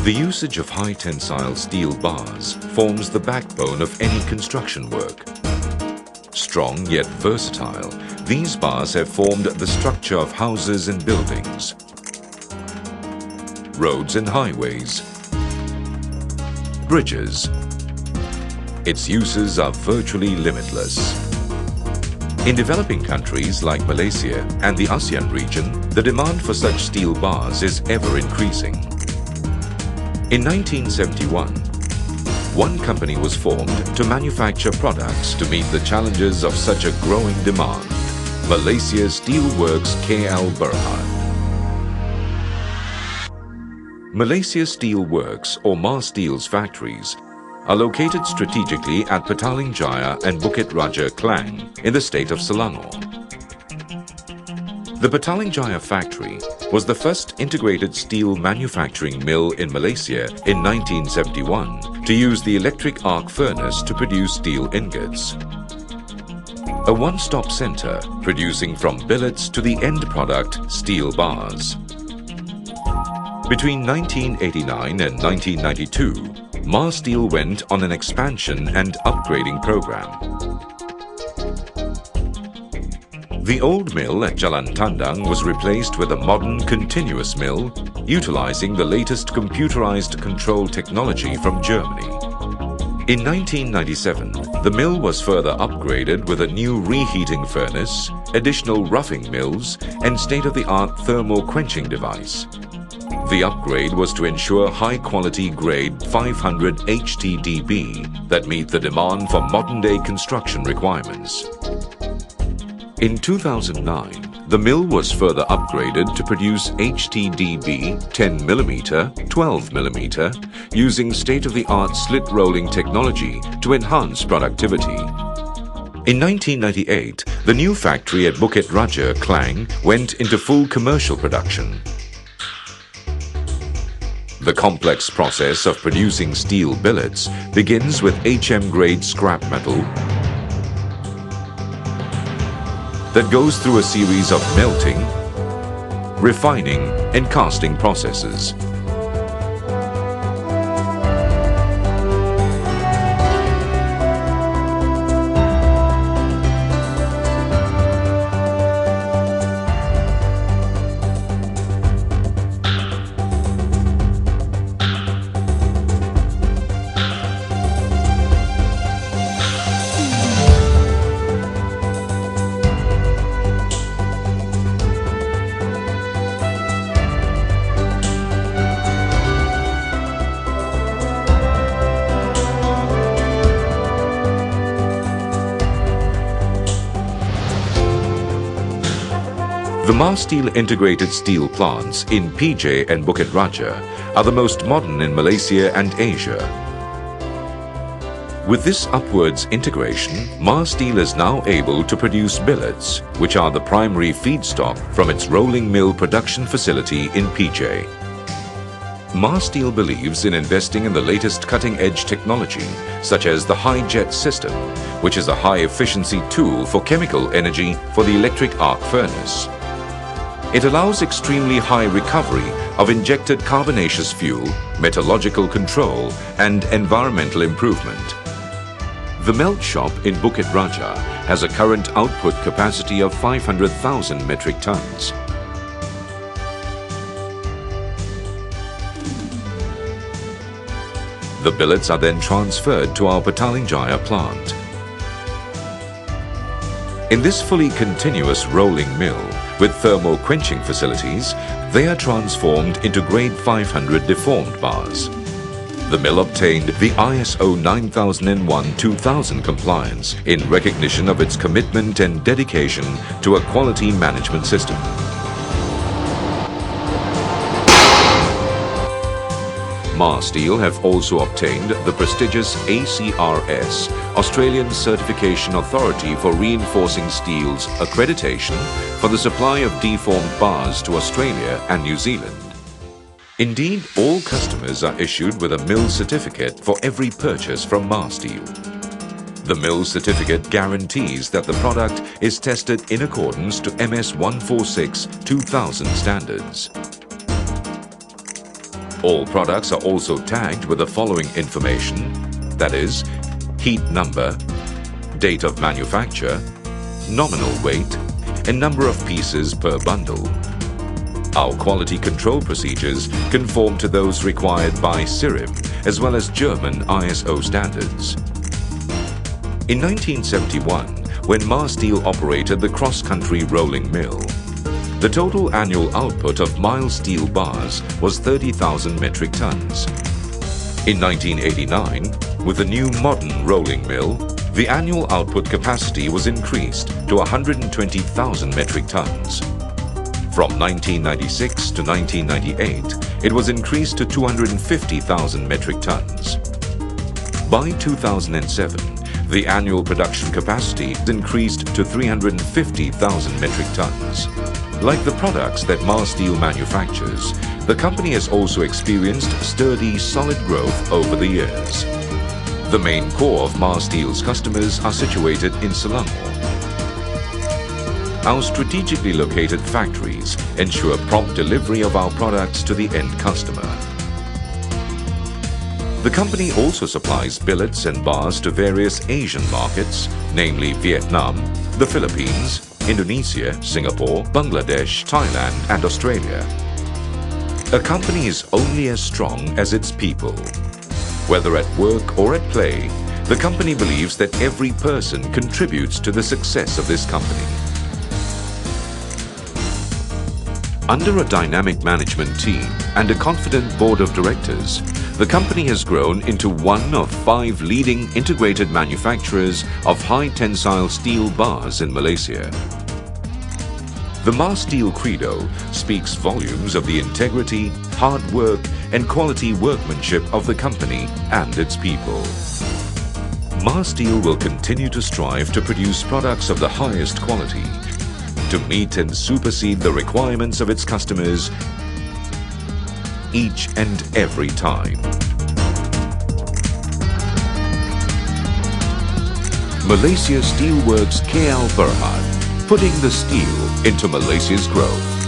The usage of high-tensile steel bars forms the backbone of any construction work. Strong yet versatile, these bars have formed the structure of houses and buildings, roads and highways, bridges. Its uses are virtually limitless. In developing countries like Malaysia and the ASEAN region, the demand for such steel bars is ever increasing. In 1971, one company was formed to manufacture products to meet the challenges of such a growing demand, Malaysia Steel Works KL Berhad. Malaysia Steel Works or MAS Steel's factories are located strategically at Petaling Jaya and Bukit Raja Klang in the state of Selangor. The Petaling Jaya factory was the first integrated steel manufacturing mill in Malaysia in 1971 to use the electric arc furnace to produce steel ingots. A one-stop center producing from billets to the end product, steel bars. Between 1989 and 1992, MAS Steel went on an expansion and upgrading program. The old mill at Jalan Tandang was replaced with a modern continuous mill utilizing the latest computerized control technology from Germany. In 1997, the mill was further upgraded with a new reheating furnace, additional roughing mills, and state-of-the-art thermal quenching device. The upgrade was to ensure high-quality grade 500 HTDB that meet the demand for modern-day construction requirements. In 2009, the mill was further upgraded to produce HTDB 10mm, 12mm, using state-of-the-art slit rolling technology to enhance productivity. In 1998, the new factory at Bukit Raja Klang went into full commercial production. The complex process of producing steel billets begins with HM-grade scrap metal that goes through a series of melting, refining, and casting processes. The MAS Steel integrated steel plants in PJ and Bukit Raja are the most modern in Malaysia and Asia. With this upwards integration, MAS Steel is now able to produce billets, which are the primary feedstock from its rolling mill production facility in PJ. MAS Steel believes in investing in the latest cutting-edge technology, such as the high-jet system, which is a high-efficiency tool for chemical energy for the electric arc furnace. It allows extremely high recovery of injected carbonaceous fuel, metallurgical control, and environmental improvement. The melt shop in Bukit Raja has a current output capacity of 500,000 metric tons. The billets are then transferred to our Petaling Jaya plant. In this fully continuous rolling mill with thermal quenching facilities, they are transformed into grade 500 deformed bars. The mill obtained the ISO 9001-2000 compliance in recognition of its commitment and dedication to a quality management system. MAS Steel have also obtained the prestigious ACRS, Australian Certification Authority for Reinforcing Steel's accreditation for the supply of deformed bars to Australia and New Zealand. Indeed, all customers are issued with a mill certificate for every purchase from MAS Steel. The mill certificate guarantees that the product is tested in accordance to MS 146-2000 standards. All products are also tagged with the following information, that is, heat number, date of manufacture, nominal weight, and number of pieces per bundle. Our quality control procedures conform to those required by SIRIM as well as German ISO standards. In 1971, when Mars Steel operated the cross-country rolling mill, the total annual output of mild steel bars was 30,000 metric tons. In 1989, with the new modern rolling mill, the annual output capacity was increased to 120,000 metric tons. From 1996 to 1998, it was increased to 250,000 metric tons. By 2007, the annual production capacity increased to 350,000 metric tons. Like the products that Mars Steel manufactures, the company has also experienced sturdy, solid growth over the years. The main core of Mars Steel's customers are situated in Selangor. Our strategically located factories ensure prompt delivery of our products to the end customer. The company also supplies billets and bars to various Asian markets, namely Vietnam, the Philippines, Indonesia, Singapore, Bangladesh, Thailand, and Australia. A company is only as strong as its people. Whether at work or at play, the company believes that every person contributes to the success of this company. Under a dynamic management team and a confident board of directors, the company has grown into one of 5 leading integrated manufacturers of high-tensile steel bars in Malaysia. The Mars Steel Credo speaks volumes of the integrity, hard work, and quality workmanship of the company and its people. Mars Steel will continue to strive to produce products of the highest quality, to meet and supersede the requirements of its customers each and every time. Malaysia Steelworks KL Berhad, putting the steel into Malaysia's growth.